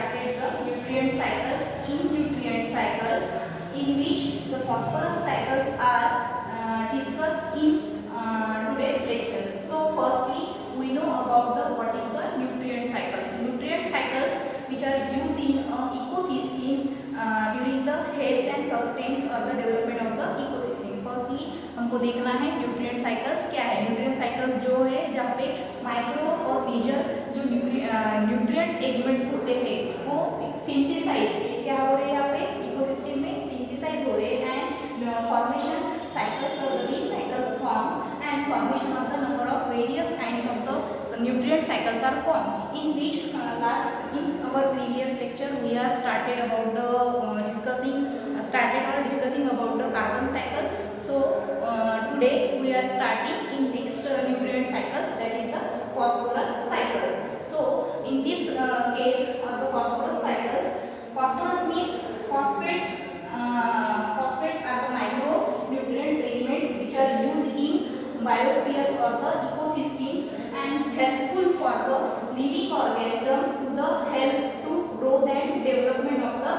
started the nutrient cycles in which the phosphorus cycles are discussed in today's lecture. So firstly, we know about the what is the nutrient cycles. Nutrient cycles which are used in ecosystems during the health and sustains or the development of the ecosystem. Firstly, हमको देखना है nutrient cycles क्या है. Nutrient cycles जो है जहाँ पे micro और मेजर जो न्यूट्रिएंट्स एलिमेंट्स होते हैं वो सिंथेसाइज क्या हो रहे हैं यहाँ पे इकोसिस्टम में सिंथेसाइज हो रहे हैं and formation cycles or the recycles forms and formation of the number of various kinds of the nutrient cycles are formed, in which in our previous lecture we are started about discussing about the carbon cycle. So today we are starting in next nutrient cycles, that is the phosphorus cycles. So in this case of the phosphorus cycles, phosphorus means phosphates. Phosphates are the micronutrients elements which are used in biospheres or the ecosystems and helpful for the living organism to the help to growth and development of the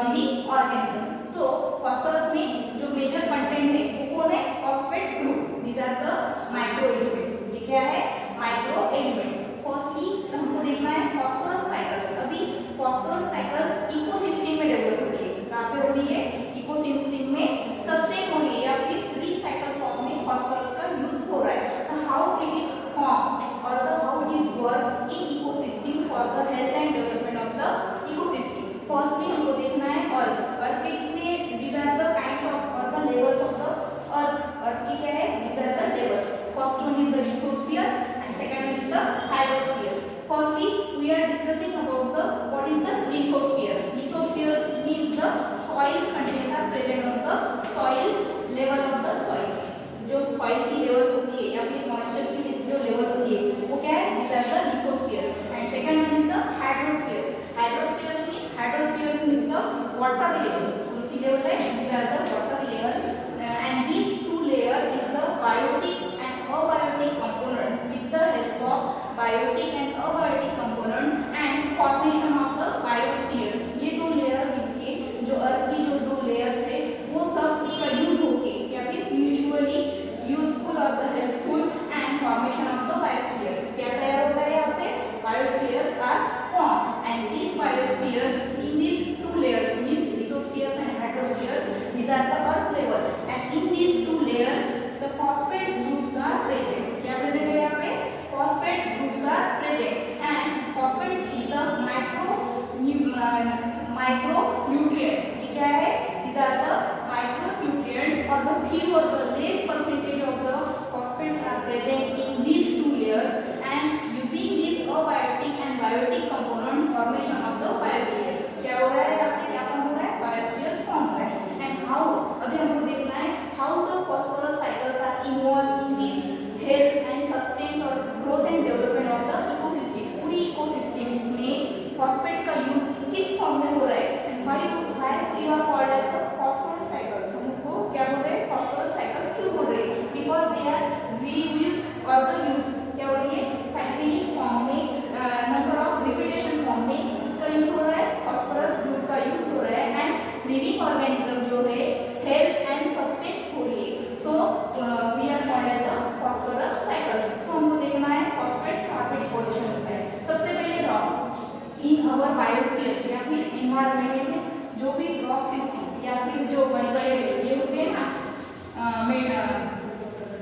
living organism. So phosphorus में जो major content है वो कौन है? Phosphate group. These are the micro elements. ये क्या है? Micro elements. Firstly हमको देखना है phosphorus cycles. अभी phosphorus cycles ecosystem में develop हो रही है. कहाँ पे हो रही है? इकोसिस्टम में सस्टेन हो रही है या फिर रिसाइकल फॉर्म में फॉस्फोरस का यूज हो रहा है. हाउ इट इज फॉर्म और the how it is work in ecosystem for the health and development of the ecosystem. Firstly हमको देखना है अर्थ के कितने these are the kinds of और the levels of the earth की क्या है? These are the levels. First one is the lithosphere and second one is the hydrosphere. Firstly, we are discussing about the what is the lithosphere. Lithosphere means the soils contents are present on the soils level of the soils. जो soil की levels होती है या फिर moisture की जो level होती है वो क्या है? These are the lithosphere. And second one is the hydrosphere. Hydrosphere means the water level. So sea level है, these are the water level. And these two layer is the biotic and abiotic component. With the help of biotic and abiotic component and formation of the biospheres. ये दो layer मिलके जो अर्थ की जो दो layers है वो सब इसका यूज होके या फिर म्यूचुअली यूजफुल और the helpful and formation of the biospheres क्या तैयार हो रहा है यहाँ से? Biospheres are form and these biospheres in these two layers means lithospheres and hydrospheres, these are the earth level and in these two layers the phosphates groups are present. क्या present है यहाँ पे? Phosphates groups are present and phosphates is the micronutrients. ये क्या है? These are the micronutrients or the few or the less percentage of the phosphates are present in these two layers and using these abiotic and biotic component formation of the biospheres. क्या हो रहा है यहाँ से? क्या form हो रहा है? Biospheres form हो रहा है. And how? अभी हमको देखना है how the phosphorus cycles are involved in these health and sustains or growth and development of the ecosystem. पूरी ecosystems में phosphate का use किस फॉर्म में हो रहा है? And why we are called as the phosphorus cycles. हम उसको क्या बोल रहे हैं? phosphorus cycles क्यों बोल रहे हैं? Because they are reused or the use क्या हो रही है? cyclic form में number of repetition form में इसका use हो रहा है. phosphorus group का use हो रहा है and living organism जो है health and sustains हो रही है. So we are called as the phosphorus cycles. So हमको देखना है phosphates कहाँ पे डिपोजिशन होता है. सबसे पहले रॉक इन अवर बायोस्फीयर्स या फिर एनवायरनमेंट में जो भी रॉक सिस्टम या फिर जो बड़े-बड़े ये होते हैं ना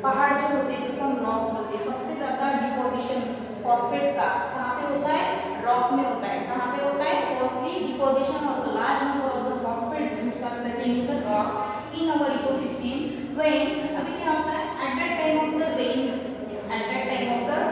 पहाड़ जो होते हैं जिसको हम रॉक बोलते हैं, सबसे ज़्यादा डिपोजिशन फॉस्फेट का कहाँ पे होता है? रॉक में होता है. कहाँ पे होता है? Firstly deposition of the large number of the phosphates which are present in the rocks in our ecosystem when अभी क्या होता है? At that time of the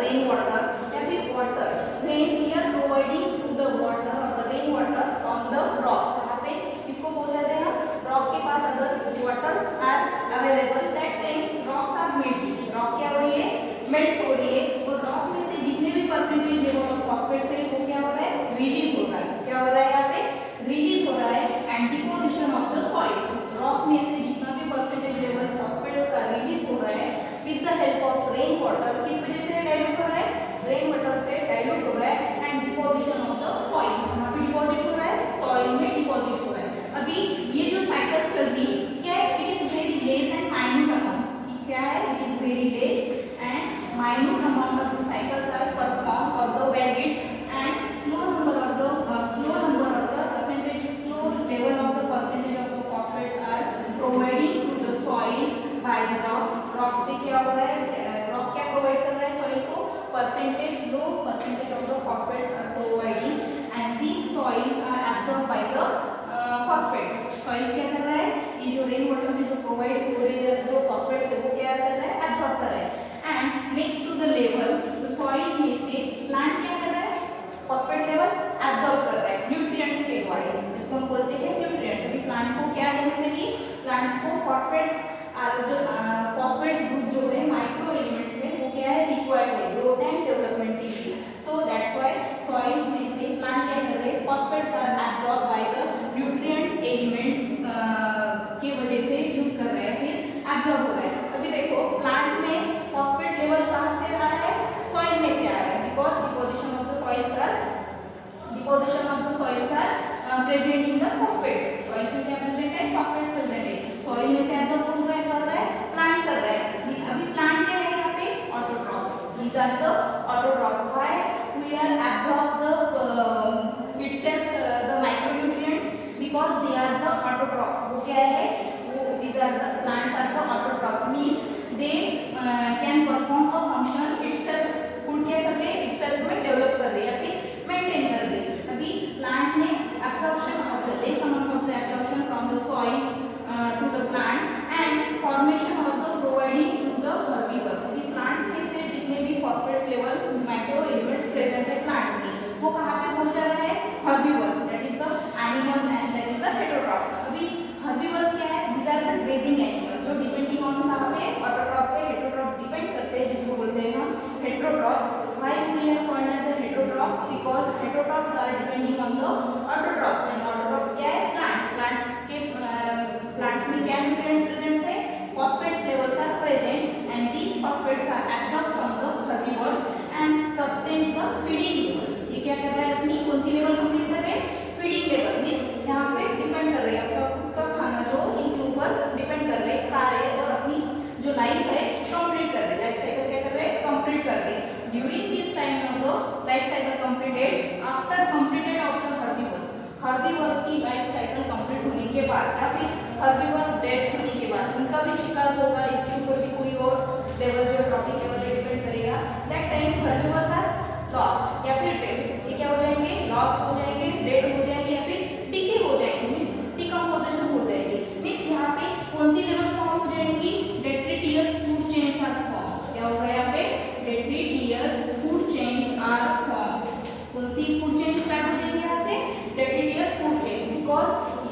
rain water या फिर water when we are providing through the water और the rain water on the rock. कहाँ पे इसको पहुँचाते हैं? रॉक के पास अगर water are available that times rocks are melting. Rock क्या हो रही है? मेल्ट हो रही है. और रॉक में से जितने भी परसेंटेज लेवल ऑफ फॉस्फेट्स है वो क्या हो रहा है? रिलीज हो रहा है. क्या हो रहा है यहाँ पे? रिलीज हो रहा है. And deposition of the soils. Rock में से जितना भी परसेंटेज लेवल फॉस्फेट्स का रिलीज हो रहा है with the help of rain water. किस वजह से डाइल्यूट हो रहा है? रेन वाटर से डाइल्यूट हो रहा है and deposition of the soil. यहाँ पे minute amount of the cycles are performed or the valid, and slow number of the percentage, slow level of the percentage of the phosphates are providing through the soils by the rocks. rock से क्या हो रहा है, rock क्या provide कर रहा है soil को, percentage, low percentage of the phosphates are providing, and these soils are absorbed by the phosphates. soils क्या कर रहा है, ये जो रेन वाटर से जो प्रोवाइड हो रही है जो phosphates है वो क्या कर रहा है, absorb कर रहा है. and next to the level, the soil में से plant क्या कर रहा है, phosphate level absorb कर रहा है nutrients के द्वारा, जिसको हम बोलते हैं nutrients. अभी plant को क्या necessary, plants को phosphates जो phosphates group जो है माइक्रो एलिमेंट्स में वो क्या है, रिक्वायर्ड है ग्रोथ एंड डेवलपमेंट के लिए. सो दैट्स व्हाई सॉइल्स में से प्लांट क्या कर रहे हैं, phosphates are absorb by the nutrients elements की वजह से यूज कर रहे हैं, फिर एब्सॉर्ब हो रहा है. अभी देखो प्लांट में फॉस्फेट लेवल कहां से आ रहा है, सॉइल में से आ रहा है, because deposition of the soils are present in the phosphates. Soils में क्या प्रेजेंट है, फॉस्फेट्स प्रेजेंट है. सॉइल में से एब्सॉर्ब कौन कर रहा है, प्लांट कर रहा है. अभी प्लांट क्या है यहाँ पे, autotrophs. these are the autotrophs. why we are absorb the itself the micronutrients, because they are the autotrophs. वो क्या है, वो these are the plants are the autotrophs, means they can perform a function itself. खुद क्या कर रहे हैं, itself में डेवलप कर रहे हैं या फिर मेंटेन कर रहे हैं. अभी प्लांट में absorption of the less amount of the absorption from the soils to the plant, and formation of the providing to the herbivores. अभी प्लांट में से जितने भी phosphates level micro elements present है प्लांट में, वो कहाँ पे पहुंचा रहा है, herbivores, that is the animals and that is the heterotrophs. अभी herbivores क्या है, these are the grazing animals जो डिपेंडिंग ऑन कहाँ पे, ऑटोट्रॉफ पे. हेटेरोट्रॉफ डिपेंड करते हैं जिसको बोलते हैं हम heterotrophs. why we are called as the heterotrophs, because heterotrophs are depending on the autotrophs, and autotrophs क्या है, plants में क्या nutrients present है, phosphates levels are present, and these phosphates are absorbed from the herbivores and sustains the feeding level. ये क्या कर रहा है, अपनी कौन सी लेवल कंप्लीट कर रहे हैं, फीडिंग लेवल. मींस यहाँ पे डिपेंड कर रहे हैं आपका खुद का खाना जो इनके ऊपर डिपेंड कर रहे हैं, खा रहे हैं और अपनी जो लाइफ है कंप्लीट कर रहे हैं, लाइफ साइकिल क्या कर रहे हैं, कंप्लीट कर रहे हैं. During this time of the life cycle completed, after completed of the herbivores की लाइफ साइकिल कंप्लीट होने के बाद या फिर हर्बीवर्स डेड होने के बाद उनका भी शिकार होगा, इसके ऊपर भी कोई और लेवल जो ट्रॉपिक लेवल डिपेंड करेगा. That time herbivores are lost या फिर डेड. ये क्या हो जाएंगे, लॉस्ट हो जाएंगे, डेड हो जाएंगे या फिर डिके हो जाएंगे, डिकम्पोजिशन हो जाएगी. मींस यहाँ पे कौन सी लेवल फॉर्म हो जाएंगी, डेट्रिटियस फूड चेन्स आर फॉर्म. क्या होगा यहाँ पे, डेट्रिटियस फूड चेन्स आर फॉर्म. कौन सी फूड चेन स्टार्ट हो जाएगी यहाँ से, डेट्रिटियस फूड चेन्स, बिकॉज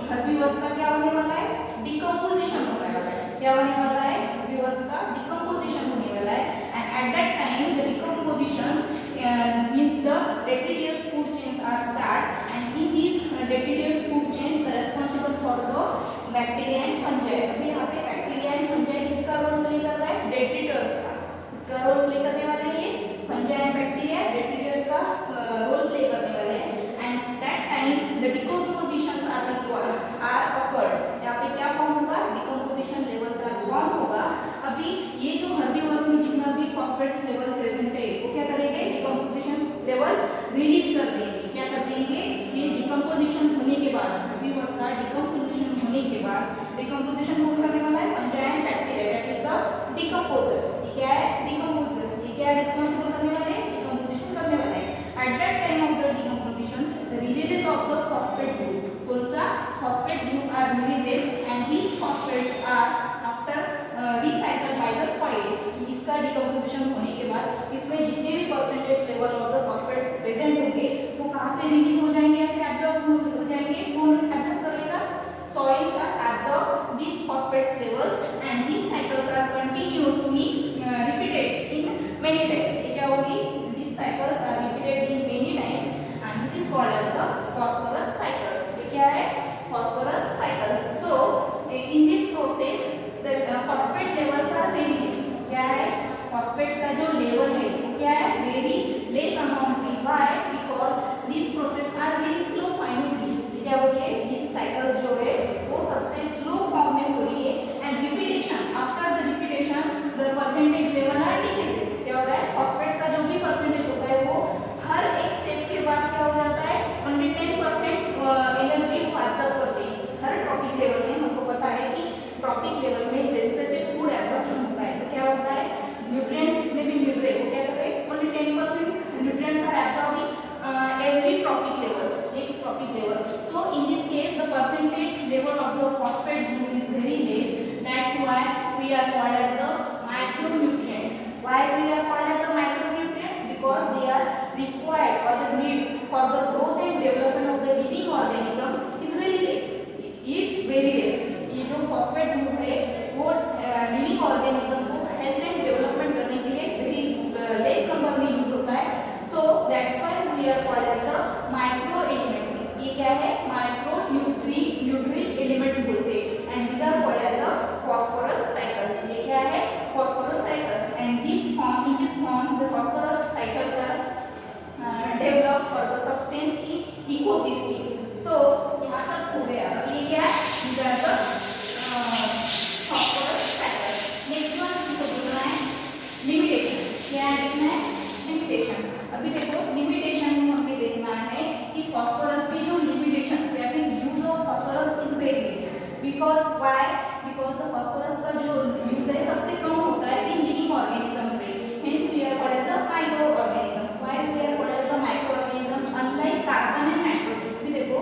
हर्बीवर्स का क्या होने वाला है, डिकम्पोजिशन होने वाला है. क्या होने वाला है, हर्बीवर्स का डिकम्पोजिशन होने वाला है. And at that time the decompositions means the detritus food chains are start, and in these detritus food chains the responsible for the bacteria and fungi. अभी यहाँ पे बैक्टीरिया एंड फंजाई किसका role play कर रहा है, डेट्रिटर्स का. इसका role play करने वाले ये फंजाई एंड बैक्टीरिया डेट्रिटर्स का रोल प्ले करने वाले हैं. And that time the decompositions are occurred. यहाँ पे क्या फॉर्म होगा, डिकम्पोजिशन लेवल्स आर फॉर्म होगा. अभी ये जो हर्बीवर्स में जितना भी फॉस्फेट्स लेवल प्रेजेंट है वो क्या करेंगे, डिकम्पोजिशन लेवल रिलीज कर देंगे. क्या कर देंगे, ये डिकम्पोजिशन होने के बाद, हर्बीवर का डिकम्पोजिशन होने के बाद, डिकम्पोजिशन कौन करने वाला है, fungi and bacteria, that is the decomposers. क्या है, डिकम्पोजर्स. ये क्या रिस्पांसिबल करने वाले हैं, डिकम्पोजिशन करने वाले हैं. At that time of the decomposition the releases of the phosphate group, कौन सा, phosphate group are releases, and these phosphates are after recycle by the soil. इसका डिकम्पोजिशन होने के बाद इसमें जितने भी percentage level of the phosphates present होंगे वो कहाँ पे रिलीज हो जाएंगे या फिर एब्जॉर्ब हो जाएंगे. कौन एब्जॉर्ब कर लेगा, soils are absorb these phosphates levels, and these cycles are continuously repeated in many times. ये क्या होगी, these cycles are repeated in many times, and this is called as the phosphorus cycles. ये क्या है, phosphorus cycle. So in this process the phosphate levels are very less. क्या है, phosphate का जो लेवल है वो क्या है, very less amount में. why, because these process are very slow minutely. क्या हो रही है, these cycles जो है वो सबसे स्लो फॉर्म में हो रही है. And repetition, after the repetition the percentage level are decreases. क्या हो रहा है, required or the need for the growth and development of the living organism is very less. ये जो फॉस्फेट ग्रुप है वो लिविंग ऑर्गेनिज्म को हेल्थ एंड डेवलपमेंट करने के लिए वेरी लेस नंबर में यूज होता है. So that's why we are called as the micro elements. ये क्या है? माइक्रो न्यूट्री एलिमेंट्स बोलते हैं. And these are called as the phosphorus cycles. ये क्या है? Phosphorus cycles. And in this form the phosphorus cycles are developed for the sustenance in ecosystem. So यहाँ तक हो गया. ये क्या है? These are the phosphorus cycles. Next one हमको देखना है limitation. क्या है देखना है? Limitation. अभी देखो limitation में हमें देखना है कि phosphorus की जो limitations या फिर use of phosphorus is very less. Because why? Because the phosphorus का जो use है सबसे कम होता है in living organism पे. Hence we are called as the microorganism. Why we are called as the microorganism? Unlike carbon and nitrogen. भी देखो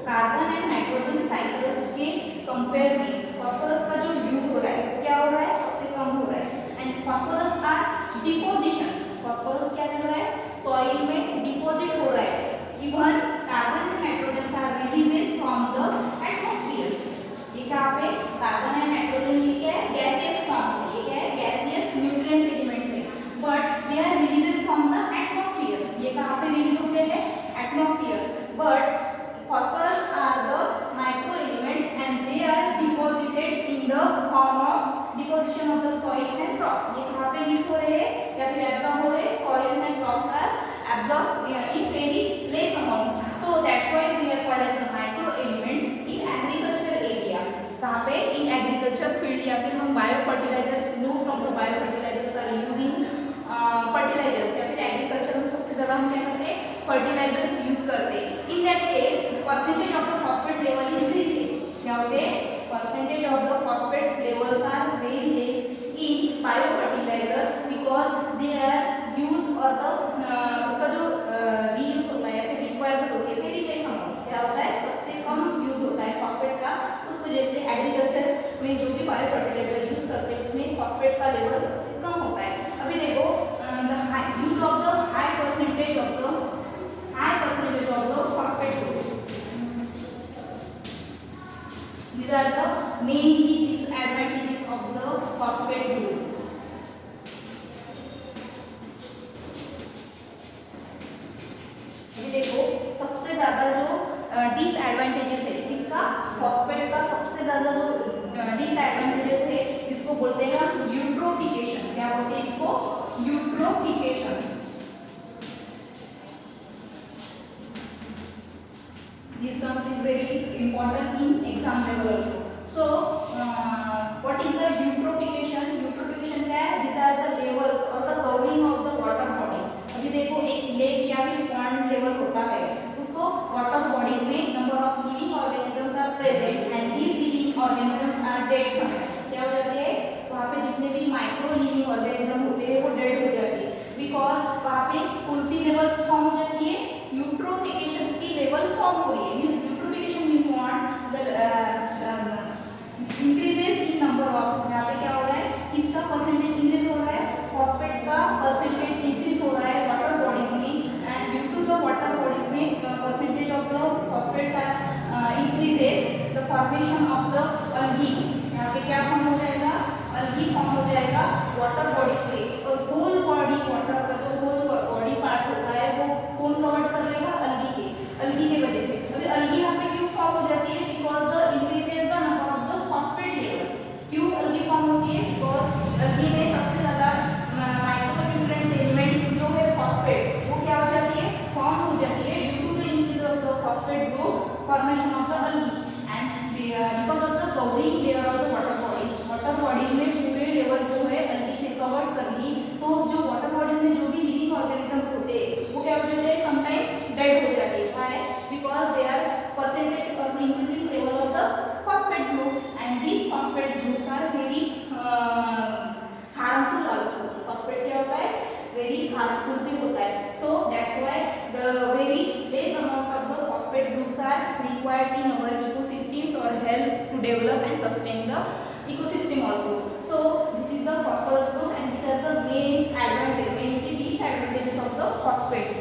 carbon and nitrogen cycles के कंपेयर में फास्फोरस का जो यूज हो रहा है क्या हो रहा है? सबसे कम हो रहा है. And phosphorus are depositions. Phosphorus क्या कर रहा है? सॉइल में डिपॉजिट हो रहा है. Even carbon and nitrogen are releases from the atmosphere. ये कहाँ पे? कार्बन एंड नाइट्रोजन ये क्या है? गैसियस फॉर्म्स है. ये क्या है? गैसियस न्यूट्रिएंट्स एलिमेंट्स है. But they are releases from the atmosphere. ये कहाँ पे रिलीज होते हैं? Atmosphere. But phosphorus are the micro elements and they are deposited in the form of deposition of the soils and rocks. ये कहाँ पे miss हो रहे हैं या फिर absorb हो रहे हैं? Soils and rocks are absorbed in very less amount. So that's why we are called as the micro elements in agriculture area. कहाँ पे? In agriculture field या फिर हम bio fertilizers, most of the bio fertilizers are using fertilizers या फिर agriculture में सबसे ज़्यादा हम क्या करते हैं? फर्टिलाइजर्स यूज करते हैं. In that case percentage of the phosphate level is very less. क्या होते हैं? Percentage of the phosphates levels are very less in bio fertilizer because they are use और द उसका जो रीयूज होता है या फिर रिक्वायरमेंट होती है वेरी लेस अमाउंट. क्या होता है? सबसे कम यूज होता है फॉस्फेट का. उस वजह से एग्रीकल्चर में जो भी बायो फर्टिलाइजर यूज करते हैं उसमें फॉस्फेट का लेवल सबसे कम होता है. अभी देखो the use of the high percentage of the phosphate group. These are the mainly disadvantages of the phosphate group. ये देखो सबसे ज्यादा जो डिसएडवांटेजेस है किसका? फॉस्फेट का सबसे ज्यादा जो डिसएडवांटेजेस थे जिसको बोलते हैं यूट्रोफिकेशन. क्या बोलते हैं इसको? Eutrophication. This terms is very important in exam level also. So, what is the eutrophication? Eutrophication क्या है? These are the levels or the covering of the water bodies. अभी देखो एक लेक या फिर पॉन्ड लेवल होता है उसको वाटर बॉडीज में number of living organisms are present and these living organisms are dead sometimes. क्या हो जाती है? वहाँ पे जितने भी माइक्रो लिविंग ऑर्गेनिज्म होते हैं वो डेड हो जाते हैं बिकॉज वहाँ पे कौन सी लेवल्स फॉर्म हो जाती है? यूट्रोफिकेशन की लेवल फॉर्म हो रही है. Means eutrophication means what? The increases in number of. यहाँ पे क्या हो रहा है? किसका परसेंटेज इंक्रीज हो रहा है? फॉस्फेट का परसेंटेज इंक्रीज हो रहा है वाटर बॉडीज में and due to the water bodies में percentage of the phosphates are increases the formation of the algae. यहाँ पे क्या फॉर्म हो जाएगा? अल्गी फॉर्म हो जाएगा वाटर बॉडीज पे. और होल बॉडी वाटर का जो होल बॉडी पार्ट होता है वो कौन कवर कर लेगा? अल्गी के वजह से. अभी अल्गी यहाँ पे क्यों फॉर्म हो जाती है? Because the increases the number of the phosphate level. क्यों अल्गी फॉर्म होती है? बिकॉज अल्गी में सबसे ज्यादा माइक्रोन्यूट्रिएंट्स एलिमेंट्स जो है फॉस्फेट वो क्या हो जाती है? फॉर्म हो जाती है due to the increase of the phosphate group formation of the algae and because of the covering layer of the water bodies. Water bodies में पूरे लेवल जो है अल्गी से कवर कर ली तो जो वाटर बॉडीज में जो भी लिविंग ऑर्गेनिजम्स होते हैं वो क्या हो जाते हैं? समटाइम्स डेड हो जाते हैं. Why? Because they are percentage of the increasing level of the phosphate group and these phosphate groups are very harmful also. Phosphate क्या होता है? Very harmful भी होता है. So that's why the very less amount of the phosphate groups are required in our ecosystems or help to develop and sustain the ecosystem also. So this is the phosphorus group and these are the main advantages, mainly disadvantages of the phosphates.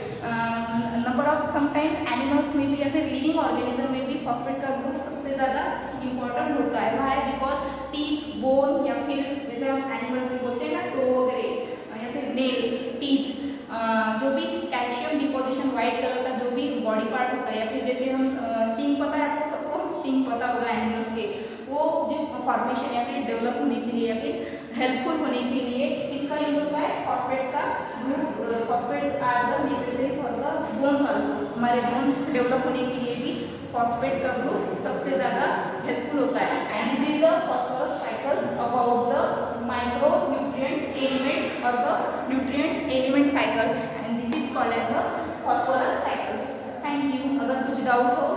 Sometimes animals में भी या फिर living organism में भी phosphate का group सबसे ज़्यादा important होता है। वाई? बिकॉज टीथ, बोन या फिर जैसे हम एनिमल्स में बोलते हैं ना टो वगैरह या फिर नेल्स, टीथ, जो भी कैल्शियम डिपोजिशन व्हाइट कलर का जो भी बॉडी पार्ट होता है या फिर जैसे हम सींग पता है आपको सबको, सींग पता होगा एनिमल्स के, वो जो फॉर्मेशन या फिर डेवलप होने के लिए या फिर हेल्पफुल होने के लिए किसका यूज होता है? फॉस्फेट का group. Phosphate are the necessary for the bones also. हमारे बोन्स डेवलप होने के लिए भी फॉस्फेट का ग्रुप सबसे ज़्यादा हेल्पफुल होता है। And this is the phosphorus cycles about the micro nutrients elements और the nutrients element cycles, and this is called as the phosphorus cycles. Thank you. अगर कुछ डाउट हो